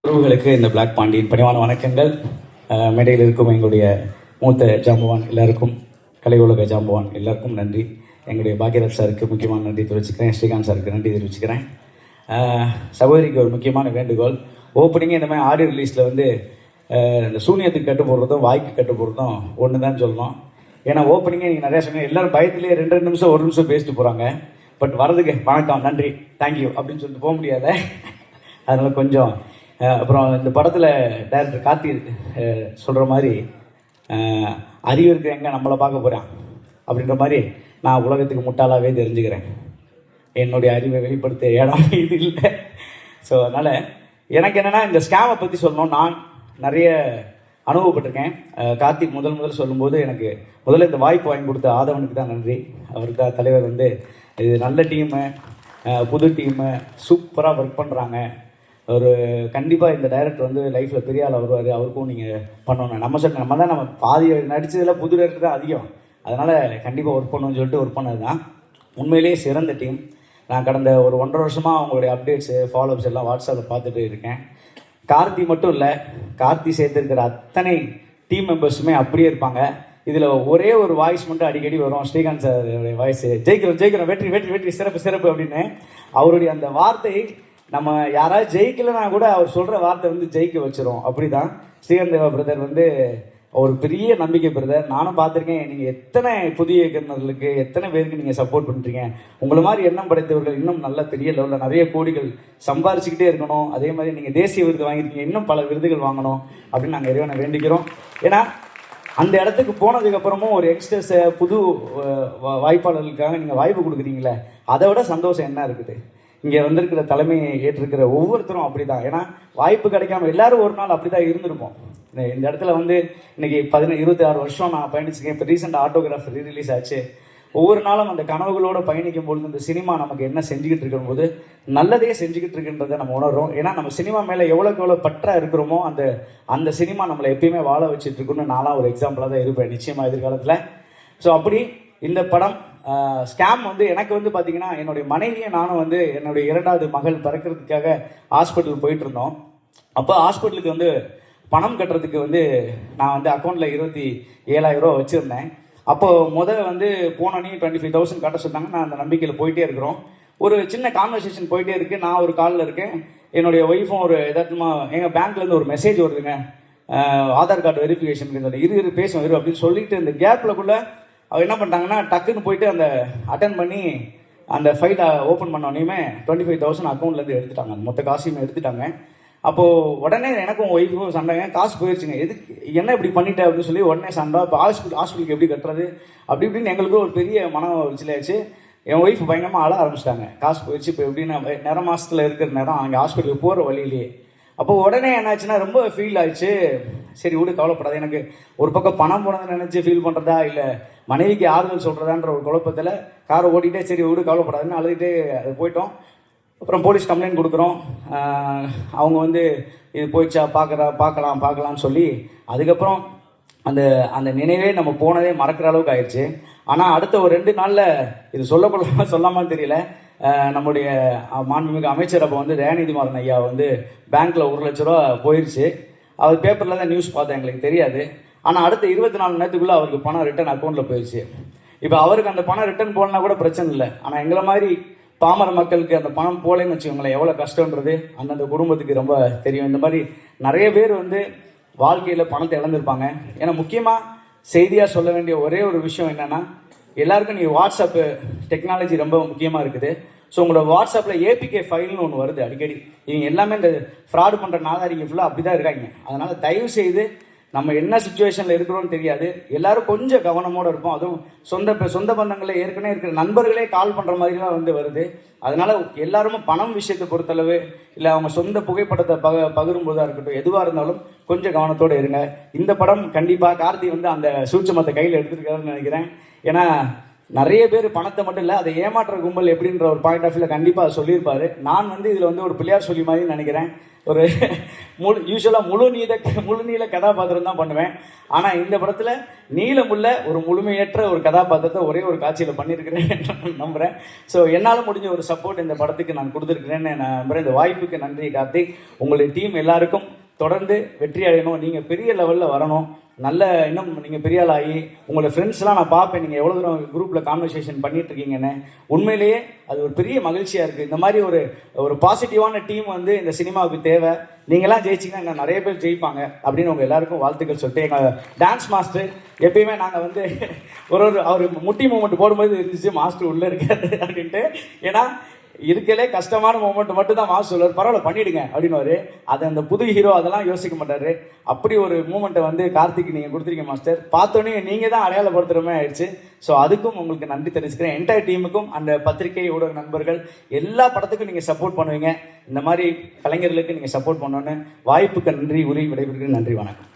உறவுகளுக்கு இந்த பிளாக் பாண்டியின் பணிவான வணக்கங்கள். மேடையில் இருக்கும் எங்களுடைய மூத்த ஜாம்பவான் எல்லாருக்கும், கலை உலக ஜாம்பவான் எல்லாருக்கும் நன்றி. எங்களுடைய பாக்யராஜ் சாருக்கு முக்கியமான நன்றி தெரிவிச்சுக்கிறேன். ஸ்ரீகாந்த் சாருக்கு நன்றி தெரிவிச்சுக்கிறேன். சகோதரிக்கு ஒரு முக்கியமான வேண்டுகோள், ஓப்பனிங்கே இந்த மாதிரி ஆடியோ ரிலீஸில் வந்து இந்த சூனியத்துக்கு கட்டு போடுறதும் வாய்க்கு கட்டு போடுறதும் ஒன்று தான் சொல்லணும். ஏன்னா ஓப்பனிங்கே நீங்கள் நிறையா சொன்னீங்க, எல்லோரும் பயத்திலே 2 நிமிஷம் 1 நிமிஷம் பேசிட்டு போகிறாங்க. பட் வரதுக்கு வணக்கம் நன்றி தேங்க்யூ அப்படின்னு சொல்லிட்டு போக முடியாத, அதனால் கொஞ்சம் அப்புறம் இந்த படத்தில் டைரக்டர் கார்த்தி சொல்கிற மாதிரி அறிவு இருக்கிற எங்கே நம்மளை பார்க்க போகிறான் அப்படின்ற மாதிரி நான் உலகத்துக்கு முட்டாளாகவே தெரிஞ்சுக்கிறேன். என்னுடைய அறிவை வெளிப்படுத்த இடம் இது இல்லை. ஸோ அதனால் எனக்கு என்னென்னா இந்த ஸ்கேமை பற்றி சொல்லணும். நான் நிறைய அனுபவப்பட்டிருக்கேன். கார்த்திக் முதல் சொல்லும்போது எனக்கு முதல்ல இந்த வாய்ப்பு வாங்கி கொடுத்த ஆதவனுக்கு தான் நன்றி. அவருக்கு தான் தலைவர் வந்து இது நல்ல டீமு, புது டீமு, சூப்பராக ஒர்க் பண்ணுறாங்க. ஒரு கண்டிப்பாக இந்த டைரக்டர் வந்து லைஃப்பில் பெரிய ஆள் வருவார், அவருக்கும் நீங்கள் பண்ணணும். நம்ம பாதி நடித்ததில் புது டைரக்டர் தான் அதிகம், அதனால் கண்டிப்பாக ஒர்க் பண்ணணும்னு சொல்லிட்டு ஒர்க் பண்ணது தான். உண்மையிலேயே சிறந்த டீம். நான் கடந்த ஒரு 1.5 வருஷமாக அவங்களுடைய அப்டேட்ஸு ஃபாலோஅப்ஸ் எல்லாம் வாட்ஸ்அப்பில் பார்த்துட்டு இருக்கேன். கார்த்தி மட்டும் இல்லை, கார்த்தி சேர்த்துருக்கிற அத்தனை டீம் மெம்பர்ஸுமே அப்படியே இருப்பாங்க. இதில் ஒரே ஒரு வாய்ஸ் மட்டும் அடிக்கடி வரும், ஸ்ரீகாந்த் சார் வாய்ஸு, ஜெயிக்கிறோம் வெற்றி வெற்றி வெற்றி சிறப்பு அப்படின்னு. அவருடைய அந்த வார்த்தை நம்ம யாராவது ஜெயிக்கலைன்னா கூட அவர் சொல்கிற வார்த்தை வந்து ஜெயிக்க வச்சிரும். அப்படி தான் ஸ்ரீகாந்த் தேவா பிரதர் வந்து ஒரு பெரிய நம்பிக்கை பிரதர். நானும் பார்த்துருக்கேன், நீங்கள் எத்தனை புதிய இயக்குநர்களுக்கு எத்தனை பேருக்கு நீங்கள் சப்போர்ட் பண்ணுறீங்க. உங்களை மாதிரி எண்ணம் படைத்தவர்கள் இன்னும் நல்ல பெரிய லெவலில் நிறைய கோடிகள் சம்பாரிச்சுக்கிட்டே இருக்கணும். அதே மாதிரி நீங்கள் தேசிய விருது வாங்கியிருக்கீங்க, இன்னும் பல விருதுகள் வாங்கணும் அப்படின்னு நாங்கள் இறைவனை வேண்டிக்கிறோம். ஏன்னா அந்த இடத்துக்கு போனதுக்கப்புறமும் ஒரு யங்ஸ்டர்ஸை புது வாய்ப்பாளர்களுக்காக நீங்கள் வாய்ப்பு கொடுக்குறீங்களே, அதை விட சந்தோஷம் என்ன இருக்குது. இங்கே வந்திருக்கிற தலைமையை ஏற்றிருக்கிற ஒவ்வொருத்தரும் அப்படி தான். ஏன்னா வாய்ப்பு கிடைக்காம எல்லாரும் ஒரு நாள் அப்படி தான் இருந்திருப்போம். இந்த இடத்துல வந்து இன்றைக்கி 26 வருஷம் நான் பயணிச்சிருக்கேன். இப்போ ரீசெண்டாக ஆட்டோகிராஃப் ரீரிலீஸ் ஆச்சு. ஒவ்வொரு நாளும் அந்த கனவுகளோடு பயணிக்கும் பொழுது இந்த சினிமா நமக்கு என்ன செஞ்சுக்கிட்டு இருக்கும்போது நல்லதே செஞ்சுக்கிட்டு இருக்குன்றதை நம்ம உணர்றோம். ஏன்னா நம்ம சினிமா மேலே எவ்வளோ பற்றாக இருக்கிறோமோ அந்த சினிமா நம்மளை எப்பயுமே வாழ வச்சுட்டு இருக்குன்னு நான்லாம் ஒரு எக்ஸாம்பிளாக தான் இருப்பேன் நிச்சயமாக எதிர்காலத்தில். ஸோ அப்படி இந்த படம் ஸ்கேம் வந்து எனக்கு வந்து பார்த்திங்கன்னா, என்னுடைய மனைவியை நானும் வந்து என்னுடைய 2வது மகள் பிறக்கிறதுக்காக ஹாஸ்பிட்டல் போயிட்டு இருந்தோம். அப்போ ஹாஸ்பிட்டலுக்கு வந்து பணம் கட்டுறதுக்கு வந்து நான் வந்து அக்கௌண்ட்டில் 27,000 ரூபா வச்சுருந்தேன். அப்போது வந்து போனோன்னே 25,000 கட்ட சொன்னாங்க. நான் அந்த நம்பிக்கையில் போயிட்டே இருக்கிறோம். ஒரு சின்ன கான்வர்சேஷன் போயிட்டே இருக்குது. நான் ஒரு காலில் இருக்கேன், என்னுடைய ஒய்ஃபும் ஒரு எதார்த்தமாக எங்கள் பேங்க்லேருந்து ஒரு மெசேஜ் வருதுங்க, ஆதார் கார்டு வெரிஃபிகேஷனுக்கு சொல்லி இரு பேசும் அப்படின்னு சொல்லிட்டு இந்த கேப்பில்குள்ளே அவர் என்ன பண்ணிட்டாங்கன்னா டக்குன்னு போயிட்டு அந்த அட்டன் பண்ணி அந்த ஃபைலை ஓப்பன் பண்ணோன்னே 25,000 அக்கௌண்ட்லேருந்து எடுத்துட்டாங்க. மொத்த காசையுமே எடுத்துட்டாங்க. அப்போது உடனே எனக்கும் ஒய்ஃபும் சண்டைங்க, காசு போயிடுச்சுங்க, எதுக்கு என்ன இப்படி பண்ணிட்டேன் அப்படின்னு சொல்லி உடனே சண்டை. இப்போ ஹாஸ்பிட்டலுக்கு எப்படி கட்டுறது அப்படி இப்படின்னு எங்களுக்கு ஒரு பெரிய மன உளைச்சலாச்சு. என் ஒய்ஃப் பயங்கரமாக அழ ஆரம்பிச்சிட்டாங்க. காசு போயிடுச்சு, இப்போ எப்படின்னா நிற மாதத்தில் இருக்கிற நேரம் அங்கே ஹாஸ்பிட்டலுக்கு போகிற வழியிலேயே. அப்போது உடனே என்னாச்சுன்னா ரொம்ப ஃபீல் ஆயிடுச்சு. சரி விடு, கவலைப்படாது. எனக்கு ஒரு பக்கம் பணம் போனதை நினச்சி ஃபீல் பண்ணுறதா இல்லை மனைவிக்கு ஆறுதல் சொல்கிறதான்ற ஒரு குழப்பத்தில் காரை ஓட்டிகிட்டே சரி விடு கவலைப்படாதுன்னு அழுதுகிட்டே அது போயிட்டோம். அப்புறம் போலீஸ் கம்ப்ளைண்ட் கொடுக்குறோம். அவங்க வந்து இது போயிடுச்சா பார்க்கலாம்னு சொல்லி அதுக்கப்புறம் அந்த அந்த நினைவே நம்ம போனதே மறக்கிற அளவுக்கு ஆயிடுச்சு. ஆனால் அடுத்த ஒரு 2 நாளில் இது சொல்லாமல் தெரியல, நம்முடைய மாண்புமிகு அமைச்சர் அப்போ வந்து தயாநிதிமாறன் ஐயா வந்து பேங்க்கில் 1 லட்ச ரூபா போயிடுச்சு. அவர் பேப்பரில் தான் நியூஸ் பார்த்தேன், எங்களுக்கு தெரியாது. ஆனால் அடுத்த 24 மணி நேரத்துக்குள்ளே அவருக்கு பணம் ரிட்டர்ன் அக்கௌண்ட்டில் போயிடுச்சு. இப்போ அவருக்கு அந்த பணம் ரிட்டர்ன் போடனா கூட பிரச்சனை இல்லை. ஆனால் எங்களை மாதிரி பாமர மக்களுக்கு அந்த பணம் போலேன்னு வச்சுக்கோங்களேன், எவ்வளோ கஷ்டன்றது அந்தந்த குடும்பத்துக்கு ரொம்ப தெரியும். இந்த மாதிரி நிறைய பேர் வந்து வாழ்க்கையில் பணத்தை இழந்திருப்பாங்க. ஏன்னா முக்கியமாக செய்தியாக சொல்ல வேண்டிய ஒரே ஒரு விஷயம் என்னென்னா, எல்லாருக்கும் நீங்கள் வாட்ஸ்அப்பு டெக்னாலஜி ரொம்ப முக்கியமாக இருக்குது. ஸோ உங்களோட வாட்ஸ்அப்பில் ஏபிகே ஃபைல்னு ஒன்று வருது அடிக்கடி. இவங்க எல்லாமே இந்த ஃப்ராடு பண்ணுற நாதாரிங்க ஃபுல்லாக அப்படி தான் இருக்காங்க. அதனால் தயவு செய்து நம்ம என்ன சுச்சுவேஷனில் இருக்கிறோன்னு தெரியாது, எல்லோரும் கொஞ்சம் கவனமோடு இருப்போம். அதுவும் சொந்த பந்தங்களில் ஏற்கனவே இருக்கிற நண்பர்களே கால் பண்ணுற மாதிரிலாம் வந்து வருது. அதனால் எல்லாருமே பணம் விஷயத்தை பொறுத்தளவு இல்லை அவங்க சொந்த புகைப்படத்தை பகிரும்போதாக இருக்கட்டும், எதுவாக இருந்தாலும் கொஞ்சம் கவனத்தோடு இருங்க. இந்த படம் கண்டிப்பாக கார்த்தி வந்து அந்த சூட்சமத்தை கையில் எடுத்துருக்காருன்னு நினைக்கிறேன். ஏன்னா நிறைய பேர் பணத்தை மட்டும் இல்லை, அதை ஏமாற்ற கும்பல் எப்படின்ற ஒரு பாயிண்ட் ஆஃப் வியூவில் கண்டிப்பாக சொல்லியிருப்பாரு. நான் வந்து இதில் வந்து ஒரு பிள்ளையார் சொல்லி மாதிரி நினைக்கிறேன். ஒரு யூஸ்வலாக முழு நீள கதாபாத்திரம் தான் பண்ணுவேன். ஆனால் இந்த படத்தில் நீளமுள்ள ஒரு முழுமையற்ற ஒரு கதாபாத்திரத்தை ஒரே ஒரு காட்சியில் பண்ணியிருக்கிறேன் நம்புகிறேன். ஸோ என்னால் முடிஞ்ச ஒரு சப்போர்ட் இந்த படத்துக்கு நான் கொடுத்துருக்கிறேன்னு நான் நம்புகிறேன். இந்த வாய்ப்புக்கு நன்றி கார்த்திக். உங்களுடைய டீம் எல்லாருக்கும் தொடர்ந்து வெற்றி அடையணும், நீங்கள் பெரிய லெவலில் வரணும், நல்ல இன்னும் நீங்கள் பெரிய ஆள் ஆகி உங்களோட ஃப்ரெண்ட்ஸ்லாம் நான் பார்ப்பேன் நீங்கள் எவ்வளோ தூரம் குரூப்பில் கான்வர்சேஷன் பண்ணிகிட்ருக்கீங்கன்னு. உண்மையிலேயே அது ஒரு பெரிய மகிழ்ச்சியாக இருக்குது. இந்த மாதிரி ஒரு பாசிட்டிவான டீம் வந்து இந்த சினிமாவுக்கு தேவை. நீங்களாம் ஜெயிச்சிங்கன்னா இன்னும் நிறைய பேர் ஜெயிப்பாங்க அப்படின்னு உங்கள் எல்லாருக்கும் வாழ்த்துக்கள் சொல்லிட்டு, எங்கள் டான்ஸ் மாஸ்டர் எப்பயுமே நாங்கள் வந்து அவர் முட்டி மூமெண்ட் போடும்போது இருந்துச்சு மாஸ்டர் உள்ளே இருக்காரு அப்படின்ட்டு. ஏன்னா இருக்கலே கஷ்டமான மூமெண்ட் மட்டும் தான் மாஸ்டர் சொல்லுவார், பரவாயில்ல பண்ணிவிடுங்க அப்படின்னுவார். அது அந்த புது ஹீரோ அதெல்லாம் யோசிக்க மாட்டார். அப்படி ஒரு மூமெண்ட்டை வந்து கார்த்திக் நீங்கள் கொடுத்துருக்கீங்க மாஸ்டர். பார்த்தோன்னே நீங்கள் தான் அடையாளப்படுத்துகிற மாதிரி ஆயிடுச்சு. ஸோ அதுக்கும் உங்களுக்கு நன்றி தெரிவிச்சுக்கிறேன். என்டையர் டீமுக்கும் அந்த பத்திரிகை ஊடக நண்பர்கள் எல்லா படத்துக்கும் நீங்கள் சப்போர்ட் பண்ணுவீங்க. இந்த மாதிரி கலைஞர்களுக்கு நீங்கள் சப்போர்ட் பண்ணணுன்னு வாய்ப்புக்கு நன்றி விடைபெறுகிறேன். நன்றி, வணக்கம்.